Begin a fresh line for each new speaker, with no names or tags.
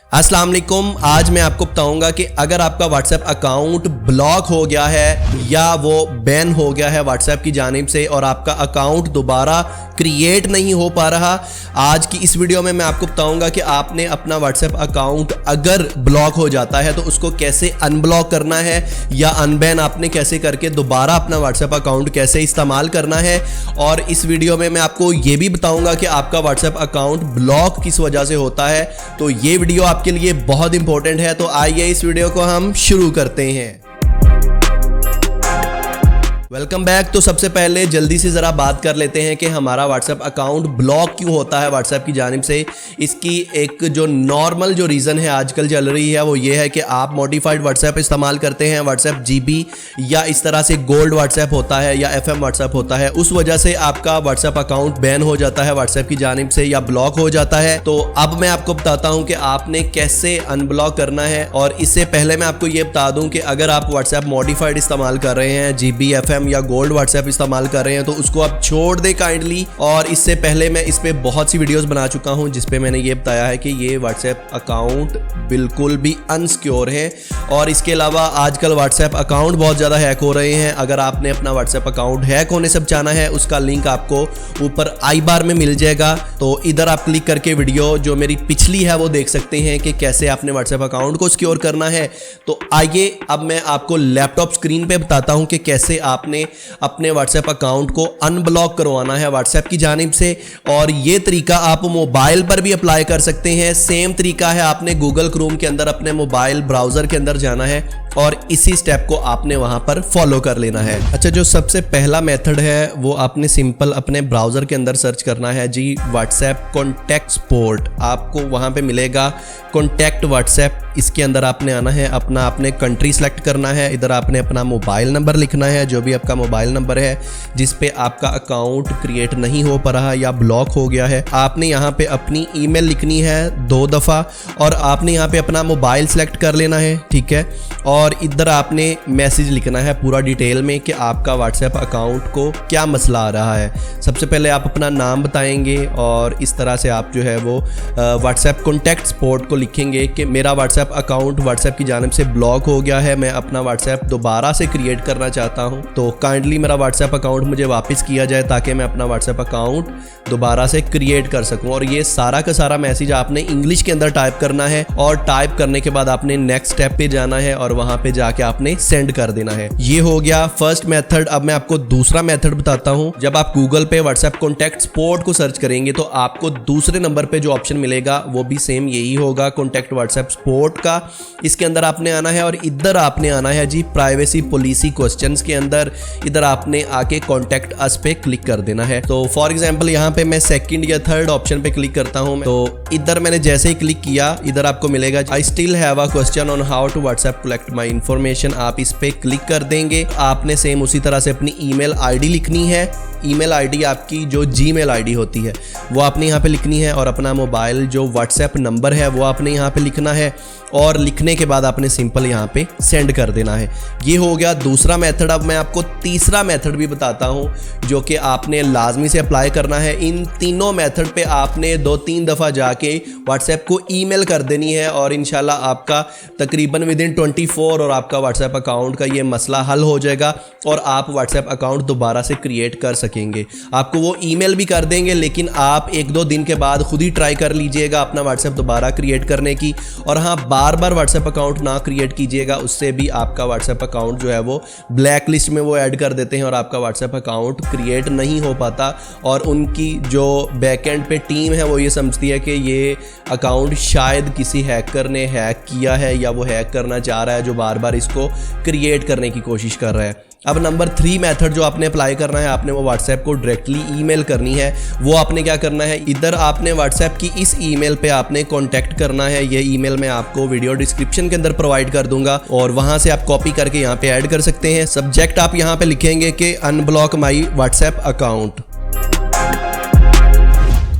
अस्सलाम वालेकुम। आज मैं आपको बताऊंगा कि अगर आपका व्हाट्सएप अकाउंट ब्लॉक हो गया है या वो बैन हो गया है व्हाट्सएप की जानिब से और आपका अकाउंट दोबारा क्रिएट नहीं हो पा रहा, आज की इस वीडियो में मैं आपको बताऊंगा कि आपने अपना व्हाट्सएप अकाउंट अगर ब्लॉक हो जाता है तो उसको कैसे अनब्लॉक करना है या अनबैन आपने कैसे करके दोबारा अपना व्हाट्सएप अकाउंट कैसे इस्तेमाल करना है। और इस वीडियो में मैं आपको ये भी बताऊंगा कि आपका व्हाट्सएप अकाउंट ब्लॉक किस वजह से होता है। तो ये वीडियो आपके लिए बहुत इंपॉर्टेंट है, तो आइए इस वीडियो को हम शुरू करते हैं। Welcome back. तो सबसे पहले जल्दी से ज़रा बात कर लेते हैं कि हमारा व्हाट्सएप अकाउंट ब्लॉक क्यों होता है व्हाट्सएप की जानिब से। इसकी एक जो नॉर्मल जो रीज़न है आजकल चल रही है वो ये है कि आप मॉडिफाइड व्हाट्सएप इस्तेमाल करते हैं, व्हाट्सएप जीबी या इस तरह से गोल्ड व्हाट्सएप होता है या FM व्हाट्सएप होता है, उस वजह से आपका व्हाट्सएप अकाउंट बैन हो जाता है व्हाट्सएप की जानिब से या ब्लॉक हो जाता है। तो अब मैं आपको बताता हूँ कि आपने कैसे अनब्लॉक करना है। और इससे पहले मैं आपको ये बता दूँ कि अगर आप व्हाट्सएप मॉडिफाइड इस्तेमाल कर रहे हैं, जीबी FM या गोल्ड व्हाट्सएप इस्तेमाल कर रहे हैं, तो उसको आप छोड़ दे काइंडली। और इससे पहले मैं इस पे बहुत सी वीडियोस बना चुका हूं जिस पे मैंने ये बताया है कि ये व्हाट्सएप अकाउंट बिल्कुल भी अनसिक्योर है। और इसके अलावा आजकल व्हाट्सएप अकाउंट बहुत ज़्यादा हैक हो रहे हैं। अगर आपने अपना व्हाट्सएप अकाउंट हैक होने से बचाना है, उसका लिंक आपको ऊपर आई बार में मिल जाएगा, तो इधर आप क्लिक करके वीडियो जो मेरी पिछली है वो देख सकते हैं कि कैसे आपने व्हाट्सएप अकाउंट को सिक्योर करना है। तो आइए अब मैं आपको लैपटॉप स्क्रीन पे बताता हूं कि कैसे आपने अपने व्हाट्सएप अकाउंट को अनब्लॉक करवाना है व्हाट्सएप की जानिब से। और ये तरीका आप मोबाइल पर भी अप्लाई कर सकते हैं। सेम तरीका है, आपने गूगल क्रोम के अंदर अपने मोबाइल ब्राउज़र के अंदर जाना है और इसी स्टेप को आपने वहां पर फॉलो कर लेना है। अच्छा, जो सबसे पहला मेथड है वो आपने सिंपल अपने ब्राउज़र के अंदर सर्च करना है जी, व्हाट्सएप कॉन्टैक्ट सपोर्ट। आपको वहां पे मिलेगा कॉन्टैक्ट व्हाट्सएप। इसके अंदर आपने आना है, अपना आपने कंट्री सेलेक्ट करना है, इधर आपने अपना मोबाइल नंबर लिखना है, जो भी आपका मोबाइल नंबर है जिस पे आपका अकाउंट क्रिएट नहीं हो पा रहा या ब्लॉक हो गया है। आपने यहाँ पे अपनी ईमेल लिखनी है 2 दफ़ा और आपने यहाँ पे अपना मोबाइल सेलेक्ट कर लेना है, ठीक है। और इधर आपने मैसेज लिखना है पूरा डिटेल में कि आपका व्हाट्सएप अकाउंट को क्या मसला आ रहा है। सबसे पहले आप अपना नाम बताएंगे और इस तरह से आप जो है वो व्हाट्सएप कॉन्टैक्ट सपोर्ट को लिखेंगे कि मेरा व्हाट्सएप अकाउंट व्हाट्सएप की जानिब से ब्लॉक हो गया है, मैं अपना व्हाट्सएप दोबारा से क्रिएट करना चाहता हूं, तो काइंडली मेरा व्हाट्सएप अकाउंट मुझे वापस किया जाए ताकि मैं अपना व्हाट्सएप अकाउंट दोबारा से क्रिएट कर सकूं। और ये सारा का सारा मैसेज आपने इंग्लिश के अंदर टाइप करना है और टाइप करने के बाद आपने नेक्स्ट स्टेप पे जाना है और वहां पे जाके आपने सेंड कर देना है। ये हो गया फर्स्ट मेथड। अब मैं आपको दूसरा मेथड बताता हूं। जब आप गूगल पे व्हाट्सएप कॉन्टैक्ट सपोर्ट को सर्च करेंगे तो आपको दूसरे नंबर पे जो ऑप्शन मिलेगा वो भी सेम यही होगा, कॉन्टैक्ट व्हाट्सएप सपोर्ट का। इसके अंदर आपने आना है और इधर आपने आना है जी प्राइवेसी पॉलिसी क्वेश्चंस के अंदर। इधर आपने आके कॉन्टैक्ट अस पे क्लिक कर देना है। तो फॉर एग्जांपल यहाँ पे मैं सेकंड या थर्ड ऑप्शन पे क्लिक करता हूँ, तो इधर मैंने जैसे ही क्लिक किया इधर आपको मिलेगा I still have a question on how to WhatsApp collect my information. आप इस पे क्लिक कर देंगे। आपने सेम उसी तरह से अपनी ईमेल आईडी लिखनी है। ईमेल आईडी आपकी जो जीमेल आईडी होती है वो आपने यहाँ पे लिखनी है और अपना मोबाइल जो व्हाट्सएप नंबर है वो आपने यहाँ पे लिखना है और लिखने के बाद आपने सिंपल यहाँ पे सेंड कर देना है। ये हो गया दूसरा मेथड। अब मैं आपको तीसरा मेथड भी बताता हूँ जो कि आपने लाजमी से अप्लाई करना है। इन तीनों मेथड पे आपने 2-3 दफ़ा जाके व्हाट्सएप को ईमेल कर देनी है और इंशाल्लाह आपका तकरीबन विदिन 24 और आपका व्हाट्सएप अकाउंट का ये मसला हल हो जाएगा और आप व्हाट्सएप अकाउंट दोबारा से क्रिएट कर सकेंगे। आपको वो ईमेल भी कर देंगे, लेकिन आप 1-2 दिन के बाद खुद ही ट्राई कर लीजिएगा अपना व्हाट्सएप दोबारा क्रिएट करने की। और हाँ, बार बार व्हाट्सएप अकाउंट ना क्रिएट कीजिएगा, उससे भी आपका व्हाट्सएप अकाउंट जो है वो ब्लैक लिस्ट में वो ऐड कर देते हैं और आपका व्हाट्सएप अकाउंट क्रिएट नहीं हो पाता। और उनकी जो बैकएंड पे टीम है वो ये समझती है कि ये अकाउंट शायद किसी हैकर ने हैक किया है या वो हैक करना चाह रहा है जो बार बार इसको क्रिएट करने की कोशिश कर रहा है। अब नंबर 3 मेथड जो आपने अप्लाई करना है, आपने वो व्हाट्सएप को डायरेक्टली ईमेल करनी है। वो आपने क्या करना है, इधर आपने व्हाट्सएप की इस ईमेल पे आपने कांटेक्ट करना है। ये ईमेल मैं आपको वीडियो डिस्क्रिप्शन के अंदर प्रोवाइड कर दूंगा और वहां से आप कॉपी करके यहाँ पे ऐड कर सकते हैं। सब्जेक्ट आप यहाँ पे लिखेंगे कि अनब्लॉक माई व्हाट्सएप अकाउंट